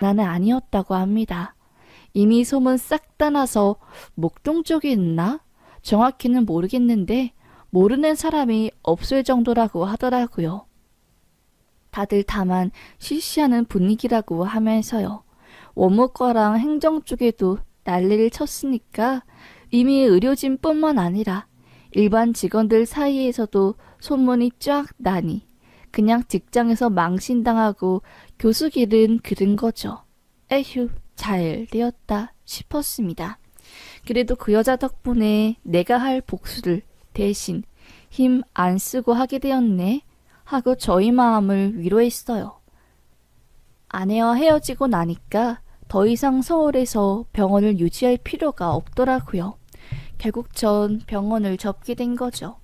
나는 아니었다고 합니다. 이미 소문 싹 다 나서 목동 쪽에 있나? 정확히는 모르겠는데 모르는 사람이 없을 정도라고 하더라고요. 다들 다만 시시하는 분위기라고 하면서요. 원무과랑 행정 쪽에도 난리를 쳤으니까 이미 의료진뿐만 아니라 일반 직원들 사이에서도 소문이 쫙 나니 그냥 직장에서 망신당하고 교수길은 그른 거죠. 에휴, 잘 되었다 싶었습니다. 그래도 그 여자 덕분에 내가 할 복수를 대신 힘 안 쓰고 하게 되었네 하고 저희 마음을 위로했어요. 아내와 헤어지고 나니까 더 이상 서울에서 병원을 유지할 필요가 없더라고요. 결국 전 병원을 접게 된 거죠.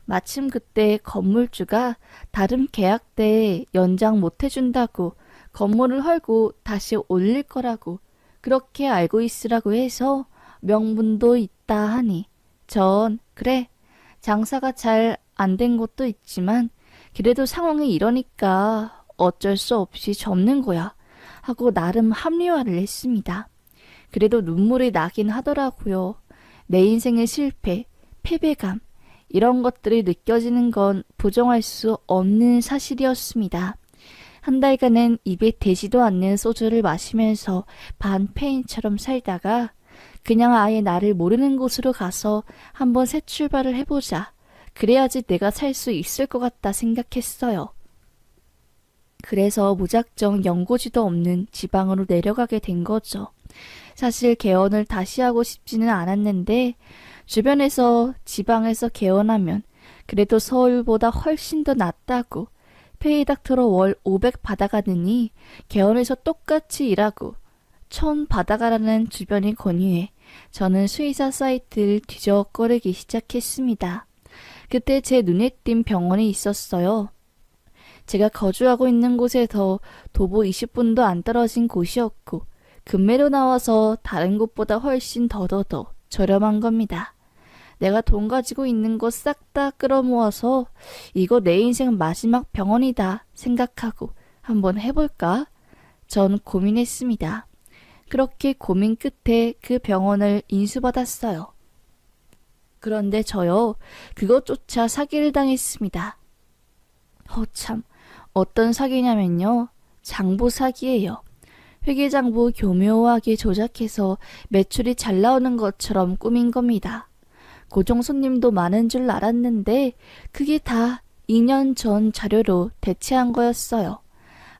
마침 그때 건물주가 다른 계약 때 연장 못 해준다고 건물을 헐고 다시 올릴 거라고 그렇게 알고 있으라고 해서 명분도 있다 하니 전 그래 장사가 잘 안 된 것도 있지만 그래도 상황이 이러니까 어쩔 수 없이 접는 거야 하고 나름 합리화를 했습니다. 그래도 눈물이 나긴 하더라고요. 내 인생의 실패, 패배감 이런 것들이 느껴지는 건 부정할 수 없는 사실이었습니다. 한 달간은 입에 대지도 않는 소주를 마시면서 반페인처럼 살다가 그냥 아예 나를 모르는 곳으로 가서 한번 새 출발을 해보자. 그래야지 내가 살 수 있을 것 같다 생각했어요. 그래서 무작정 연고지도 없는 지방으로 내려가게 된 거죠. 사실 개원을 다시 하고 싶지는 않았는데 주변에서 지방에서 개원하면 그래도 서울보다 훨씬 더 낫다고 페이닥터로 월 500 받아가느니 개원에서 똑같이 일하고 1000 받아가라는 주변이 권유해 저는 수의사 사이트를 뒤적거리기 시작했습니다. 그때 제 눈에 띈 병원이 있었어요. 제가 거주하고 있는 곳에서 도보 20분도 안 떨어진 곳이었고 금매로 나와서 다른 곳보다 훨씬 더더더 저렴한 겁니다. 내가 돈 가지고 있는 거 싹 다 끌어모아서 이거 내 인생 마지막 병원이다 생각하고 한번 해볼까? 전 고민했습니다. 그렇게 고민 끝에 그 병원을 인수받았어요. 그런데 저요, 그것조차 사기를 당했습니다. 참, 어떤 사기냐면요. 장부 사기예요. 회계장부 교묘하게 조작해서 매출이 잘 나오는 것처럼 꾸민 겁니다. 고정 손님도 많은 줄 알았는데 그게 다 2년 전 자료로 대체한 거였어요.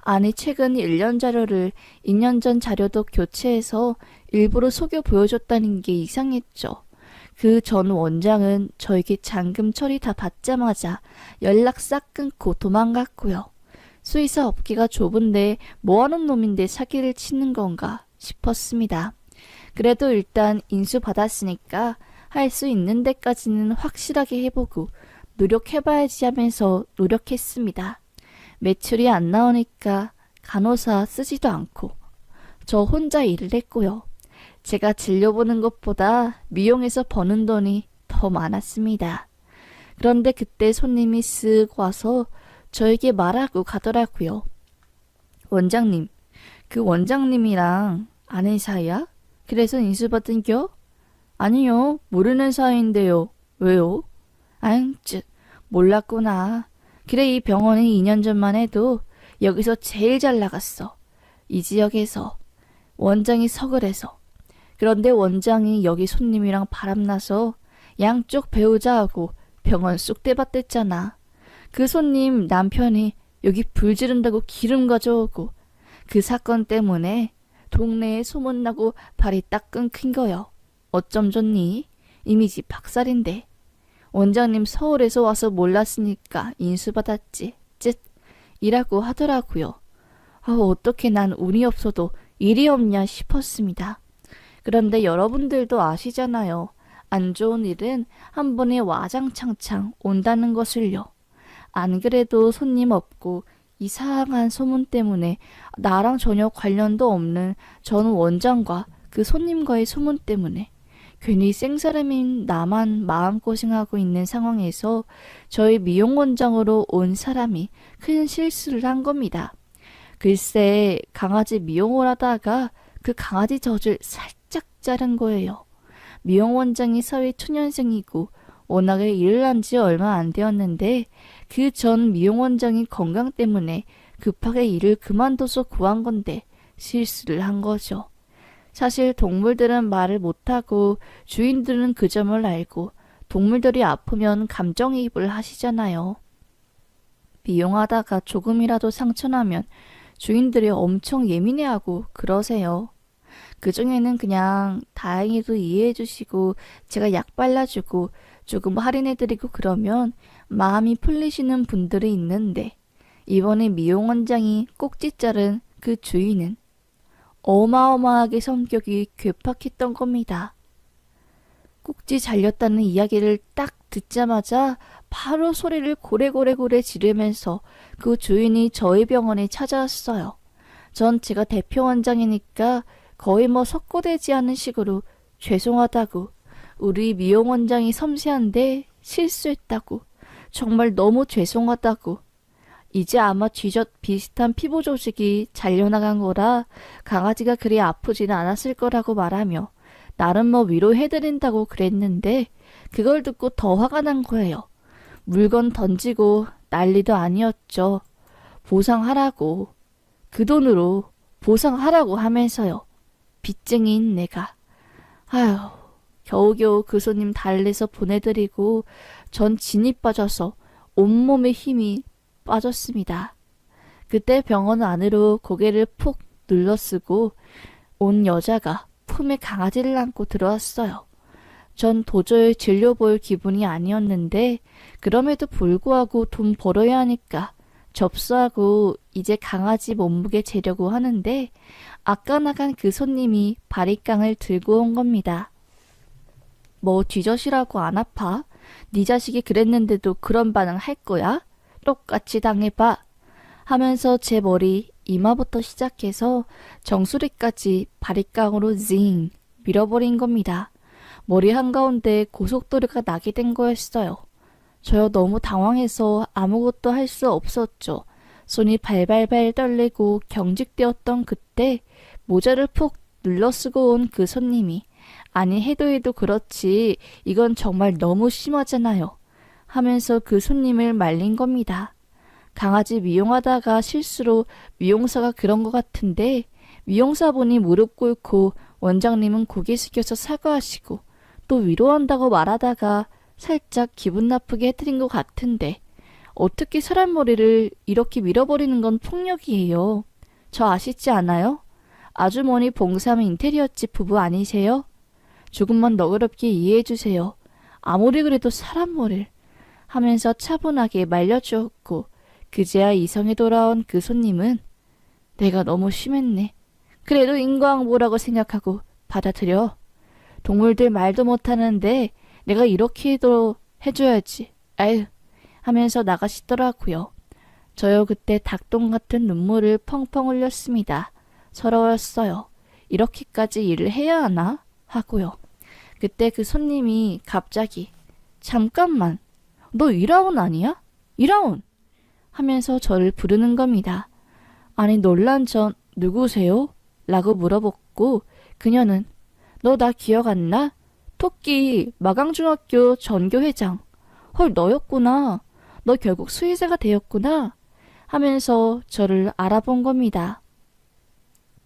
아니 최근 1년 자료를 2년 전 자료도 교체해서 일부러 속여 보여줬다는 게 이상했죠. 그 전 원장은 저에게 잔금 처리 다 받자마자 연락 싹 끊고 도망갔고요. 수의사 업계가 좁은데 뭐하는 놈인데 사기를 치는 건가 싶었습니다. 그래도 일단 인수받았으니까 할 수 있는 데까지는 확실하게 해보고 노력해봐야지 하면서 노력했습니다. 매출이 안 나오니까 간호사 쓰지도 않고 저 혼자 일을 했고요. 제가 진료보는 것보다 미용에서 버는 돈이 더 많았습니다. 그런데 그때 손님이 쓱 와서 저에게 말하고 가더라고요. 원장님, 그 원장님이랑 아는 사이야? 그래서 인수받은겨? 아니요, 모르는 사이인데요. 왜요? 아잉, 몰랐구나. 그래, 이 병원이 2년 전만 해도 여기서 제일 잘 나갔어. 이 지역에서. 원장이 서글해서. 그런데 원장이 여기 손님이랑 바람나서 양쪽 배우자 하고 병원 쑥대밭 됐잖아. 그 손님 남편이 여기 불 지른다고 기름 가져오고 그 사건 때문에 동네에 소문나고 발이 딱 끊긴 거요. 어쩜 좋니? 이미지 박살인데. 원장님 서울에서 와서 몰랐으니까 인수받았지. 이라고 하더라고요. 어떻게 난 운이 없어도 일이 없냐 싶었습니다. 그런데 여러분들도 아시잖아요. 안 좋은 일은 한 번에 와장창창 온다는 것을요. 안 그래도 손님 없고 이상한 소문 때문에 나랑 전혀 관련도 없는 전 원장과 그 손님과의 소문 때문에 괜히 생사람인 나만 마음고생하고 있는 상황에서 저희 미용원장으로 온 사람이 큰 실수를 한 겁니다. 글쎄 강아지 미용을 하다가 그 강아지 젖을 살짝 자른 거예요. 미용 원장이 사회 초년생이고 워낙에 일을 한 지 얼마 안 되었는데 그 전 미용 원장이 건강 때문에 급하게 일을 그만둬서 구한 건데 실수를 한 거죠. 사실 동물들은 말을 못하고 주인들은 그 점을 알고 동물들이 아프면 감정이입을 하시잖아요. 미용하다가 조금이라도 상처나면 주인들이 엄청 예민해하고 그러세요. 그중에는 그냥 다행히도 이해해주시고 제가 약 발라주고 조금 할인해드리고 그러면 마음이 풀리시는 분들이 있는데 이번에 미용 원장이 꼭지 자른 그 주인은 어마어마하게 성격이 괴팍했던 겁니다. 꼭지 잘렸다는 이야기를 딱 듣자마자 바로 소리를 고래고래고래 지르면서 그 주인이 저희 병원에 찾아왔어요. 전 제가 대표 원장이니까 거의 석고되지 않은 식으로 죄송하다고, 우리 미용 원장이 섬세한데 실수했다고, 정말 너무 죄송하다고, 이제 아마 쥐젖 비슷한 피부 조직이 잘려나간 거라 강아지가 그리 아프지는 않았을 거라고 말하며 나름 위로해드린다고 그랬는데 그걸 듣고 더 화가 난 거예요. 물건 던지고 난리도 아니었죠. 보상하라고, 그 돈으로 보상하라고 하면서요. 빚쟁이인 내가. 아휴, 겨우겨우 그 손님 달래서 보내드리고 전 진이 빠져서 온몸에 힘이 빠졌습니다. 그때 병원 안으로 고개를 푹 눌러쓰고 온 여자가 품에 강아지를 안고 들어왔어요. 전 도저히 질려볼 기분이 아니었는데 그럼에도 불구하고 돈 벌어야 하니까 접수하고 이제 강아지 몸무게 재려고 하는데 아까 나간 그 손님이 바리깡을 들고 온 겁니다. 뭐 뒤젖이라고 안 아파? 네 자식이 그랬는데도 그런 반응 할 거야? 똑같이 당해봐 하면서 제 머리 이마부터 시작해서 정수리까지 바리깡으로 징 밀어버린 겁니다. 머리 한가운데 고속도로가 나게 된 거였어요. 저요 너무 당황해서 아무것도 할 수 없었죠. 손이 발발발 떨리고 경직되었던 그때 모자를 푹 눌러쓰고 온 그 손님이 아니 해도 그렇지 이건 정말 너무 심하잖아요 하면서 그 손님을 말린 겁니다. 강아지 미용하다가 실수로 미용사가 그런 것 같은데 미용사분이 무릎 꿇고 원장님은 고개 숙여서 사과하시고 또 위로한다고 말하다가 살짝 기분 나쁘게 해드린 것 같은데 어떻게 사람 머리를 이렇게 밀어버리는 건 폭력이에요. 저 아시지 않아요? 아주머니 봉사하는 인테리어집 부부 아니세요? 조금만 너그럽게 이해해주세요. 아무리 그래도 사람 머리를 하면서 차분하게 말려주었고 그제야 이성에 돌아온 그 손님은 내가 너무 심했네. 그래도 인과응보라고 생각하고 받아들여. 동물들 말도 못하는데 내가 이렇게도 해줘야지. 아유 하면서 나가시더라고요. 저요 그때 닭똥 같은 눈물을 펑펑 흘렸습니다. 서러웠어요. 이렇게까지 일을 해야 하나? 하고요. 그때 그 손님이 갑자기 잠깐만 너 이라운 아니야? 이라운! 하면서 저를 부르는 겁니다. 아니 놀란 전 누구세요? 라고 물어봤고 그녀는 너 나 기억 안 나? 토끼 마강중학교 전교회장. 헐 너였구나. 너 결국 수의사가 되었구나. 하면서 저를 알아본 겁니다.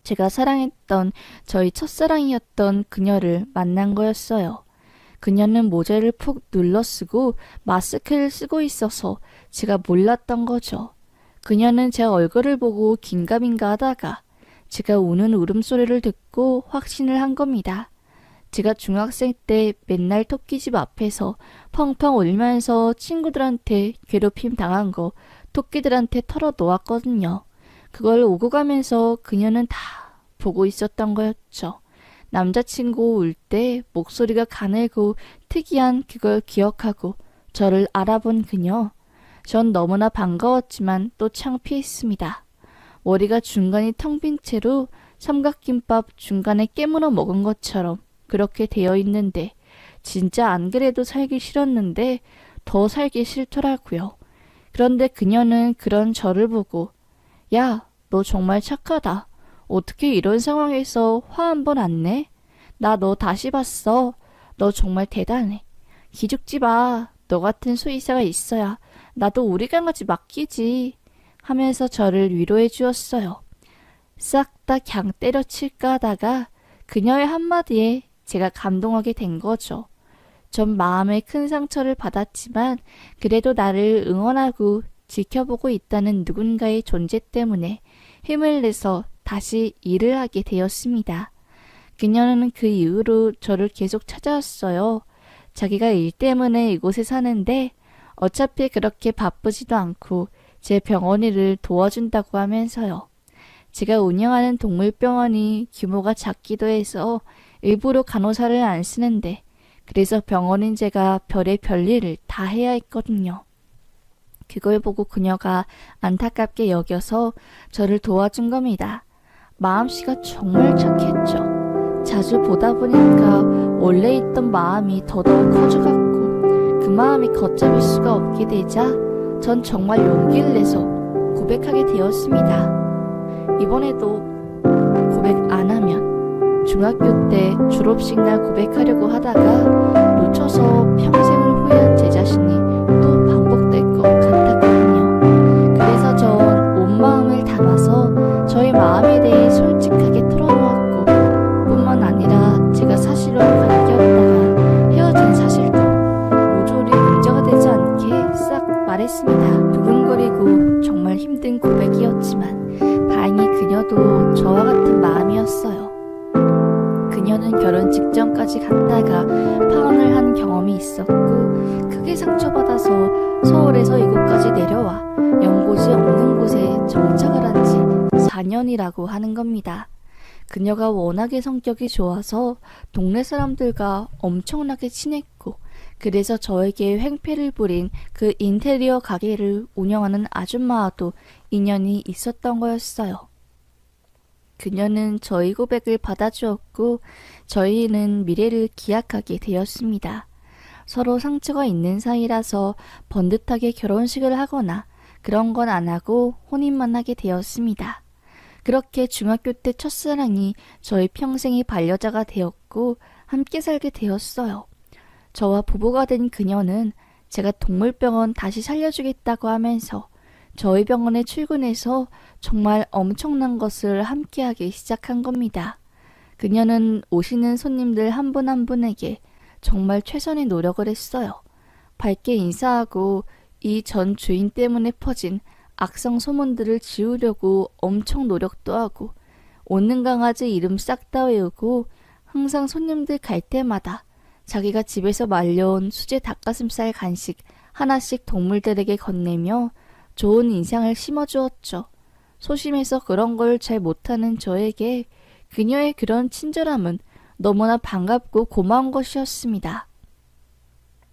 제가 사랑했던 저희 첫사랑이었던 그녀를 만난 거였어요. 그녀는 모자를 푹 눌러쓰고 마스크를 쓰고 있어서 제가 몰랐던 거죠. 그녀는 제 얼굴을 보고 긴가민가 하다가 제가 우는 울음소리를 듣고 확신을 한 겁니다. 제가 중학생 때 맨날 토끼집 앞에서 펑펑 울면서 친구들한테 괴롭힘 당한 거 토끼들한테 털어놓았거든요. 그걸 오고 가면서 그녀는 다 보고 있었던 거였죠. 남자친구 울 때 목소리가 가늘고 특이한 그걸 기억하고 저를 알아본 그녀. 전 너무나 반가웠지만 또 창피했습니다. 머리가 중간이 텅 빈 채로 삼각김밥 중간에 깨물어 먹은 것처럼 그렇게 되어 있는데 진짜 안 그래도 살기 싫었는데 더 살기 싫더라고요. 그런데 그녀는 그런 저를 보고 야, 너 정말 착하다. 어떻게 이런 상황에서 화 한 번 안 내? 나 너 다시 봤어. 너 정말 대단해. 기죽지 마. 너 같은 수의사가 있어야 나도 우리 강아지 맡기지. 하면서 저를 위로해 주었어요. 싹 다 그냥 때려칠까 하다가 그녀의 한마디에 제가 감동하게 된 거죠. 전 마음에 큰 상처를 받았지만 그래도 나를 응원하고 지켜보고 있다는 누군가의 존재 때문에 힘을 내서 다시 일을 하게 되었습니다. 그녀는 그 이후로 저를 계속 찾아왔어요. 자기가 일 때문에 이곳에 사는데 어차피 그렇게 바쁘지도 않고 제 병원 일을 도와준다고 하면서요. 제가 운영하는 동물병원이 규모가 작기도 해서 일부러 간호사를 안 쓰는데 그래서 병원인 제가 별의 별일을 다 해야 했거든요. 그걸 보고 그녀가 안타깝게 여겨서 저를 도와준 겁니다. 마음씨가 정말 착했죠. 자주 보다 보니까 원래 있던 마음이 더더욱 커져갔고 그 마음이 걷잡을 수가 없게 되자 전 정말 용기를 내서 고백하게 되었습니다. 이번에도 고백 안 하면 중학교 때 졸업식 날 고백하려고 하다가 놓쳐서 평생을 후회한 제 자신이 또 반복될 것 같았거든요. 그래서 전 온 마음을 담아서 저의 마음에 대해 솔직하게 털어놓았고 뿐만 아니라 제가 사실로 관계였다가 헤어진 사실도 모조리 문제가 되지 않게 싹 말했습니다. 두근거리고 정말 힘든 고백이었지만 다행히 그녀도 저와 같은 마음이었어요. 그녀는 결혼 직전까지 갔다가 파혼을 한 경험이 있었고 크게 상처받아서 서울에서 이곳까지 내려와 연고지 없는 곳에 정착을 한 지 4년이라고 하는 겁니다. 그녀가 워낙에 성격이 좋아서 동네 사람들과 엄청나게 친했고 그래서 저에게 횡패를 부린 그 인테리어 가게를 운영하는 아줌마와도 인연이 있었던 거였어요. 그녀는 저희 고백을 받아주었고 저희는 미래를 기약하게 되었습니다. 서로 상처가 있는 사이라서 번듯하게 결혼식을 하거나 그런 건 안 하고 혼인만 하게 되었습니다. 그렇게 중학교 때 첫사랑이 저희 평생의 반려자가 되었고 함께 살게 되었어요. 저와 부부가 된 그녀는 제가 동물병원 다시 살려주겠다고 하면서 저희 병원에 출근해서 정말 엄청난 것을 함께하기 시작한 겁니다. 그녀는 오시는 손님들 한 분 한 분에게 정말 최선의 노력을 했어요. 밝게 인사하고 이 전 주인 때문에 퍼진 악성 소문들을 지우려고 엄청 노력도 하고 오는 강아지 이름 싹 다 외우고 항상 손님들 갈 때마다 자기가 집에서 말려온 수제 닭가슴살 간식 하나씩 동물들에게 건네며 좋은 인상을 심어주었죠. 소심해서 그런 걸 잘 못하는 저에게 그녀의 그런 친절함은 너무나 반갑고 고마운 것이었습니다.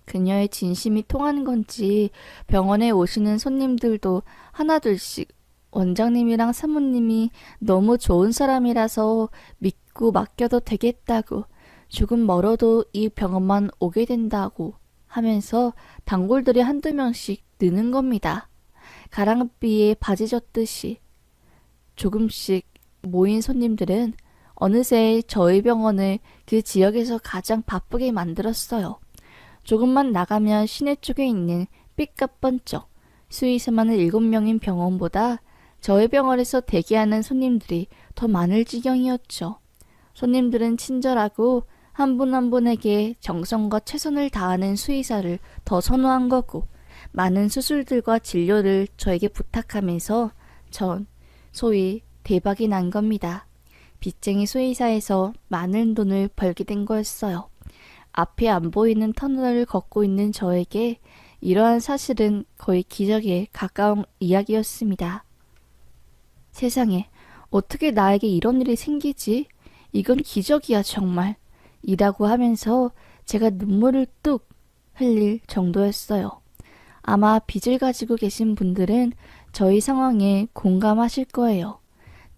그녀의 진심이 통하는 건지 병원에 오시는 손님들도 하나둘씩 원장님이랑 사모님이 너무 좋은 사람이라서 믿고 맡겨도 되겠다고 조금 멀어도 이 병원만 오게 된다고 하면서 단골들이 한두 명씩 느는 겁니다. 가랑비에 바지 젖듯이 조금씩 모인 손님들은 어느새 저희 병원을 그 지역에서 가장 바쁘게 만들었어요. 조금만 나가면 시내 쪽에 있는 삐까뻔쩍 수의사만 7명인 병원보다 저희 병원에서 대기하는 손님들이 더 많을 지경이었죠. 손님들은 친절하고 한 분 한 분에게 정성과 최선을 다하는 수의사를 더 선호한 거고 많은 수술들과 진료를 저에게 부탁하면서 전 소위 대박이 난 겁니다. 빚쟁이 수의사에서 많은 돈을 벌게 된 거였어요. 앞이 안 보이는 터널을 걷고 있는 저에게 이러한 사실은 거의 기적에 가까운 이야기였습니다. 세상에 어떻게 나에게 이런 일이 생기지? 이건 기적이야 정말. 이라고 하면서 제가 눈물을 뚝 흘릴 정도였어요. 아마 빚을 가지고 계신 분들은 저희 상황에 공감하실 거예요.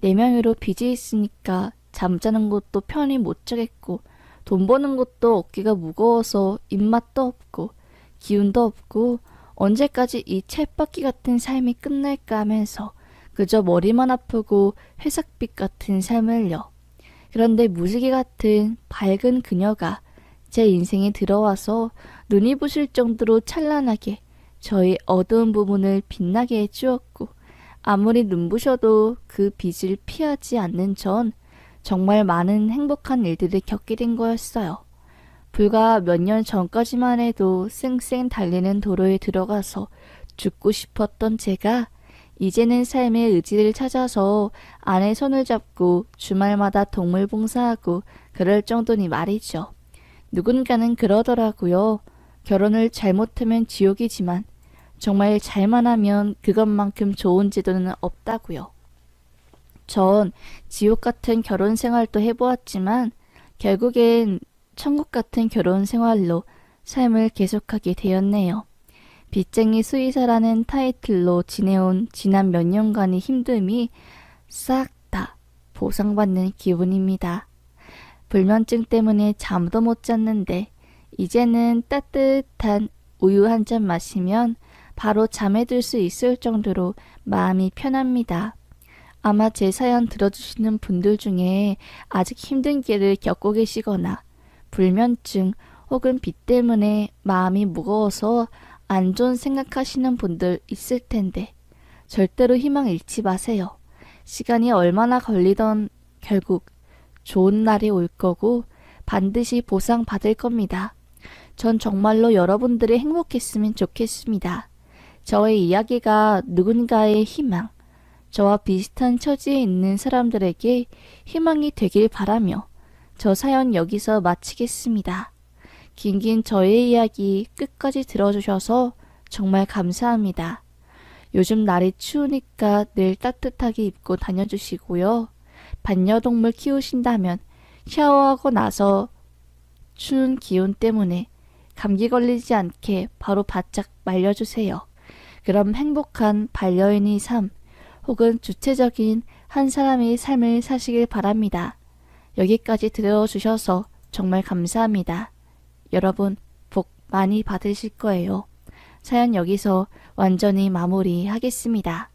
4명으로 빚이 있으니까 잠자는 것도 편히 못 자겠고 돈 버는 것도 어깨가 무거워서 입맛도 없고 기운도 없고 언제까지 이 쳇바퀴 같은 삶이 끝날까 하면서 그저 머리만 아프고 회색빛 같은 삶을요. 그런데 무지개 같은 밝은 그녀가 제 인생에 들어와서 눈이 부실 정도로 찬란하게 저의 어두운 부분을 빛나게 해주었고, 아무리 눈부셔도 그 빛을 피하지 않는 전 정말 많은 행복한 일들을 겪게 된 거였어요. 불과 몇 년 전까지만 해도 쌩쌩 달리는 도로에 들어가서 죽고 싶었던 제가 이제는 삶의 의지를 찾아서 아내 손을 잡고 주말마다 동물 봉사하고 그럴 정도니 말이죠. 누군가는 그러더라고요. 결혼을 잘못하면 지옥이지만 정말 잘만 하면 그것만큼 좋은 제도는 없다고요. 전 지옥 같은 결혼 생활도 해보았지만 결국엔 천국 같은 결혼 생활로 삶을 계속하게 되었네요. 빚쟁이 수의사라는 타이틀로 지내온 지난 몇 년간의 힘듦이 싹 다 보상받는 기분입니다. 불면증 때문에 잠도 못 잤는데 이제는 따뜻한 우유 한 잔 마시면 바로 잠에 들 수 있을 정도로 마음이 편합니다. 아마 제 사연 들어주시는 분들 중에 아직 힘든 길을 겪고 계시거나 불면증 혹은 빚 때문에 마음이 무거워서 안 좋은 생각하시는 분들 있을 텐데 절대로 희망 잃지 마세요. 시간이 얼마나 걸리던 결국 좋은 날이 올 거고 반드시 보상받을 겁니다. 전 정말로 여러분들이 행복했으면 좋겠습니다. 저의 이야기가 누군가의 희망, 저와 비슷한 처지에 있는 사람들에게 희망이 되길 바라며 저 사연 여기서 마치겠습니다. 긴긴 저의 이야기 끝까지 들어주셔서 정말 감사합니다. 요즘 날이 추우니까 늘 따뜻하게 입고 다녀주시고요. 반려동물 키우신다면 샤워하고 나서 추운 기온 때문에 감기 걸리지 않게 바로 바짝 말려주세요. 그럼 행복한 반려인의 삶 혹은 주체적인 한 사람의 삶을 사시길 바랍니다. 여기까지 들어주셔서 정말 감사합니다. 여러분 복 많이 받으실 거예요. 사연 여기서 완전히 마무리하겠습니다.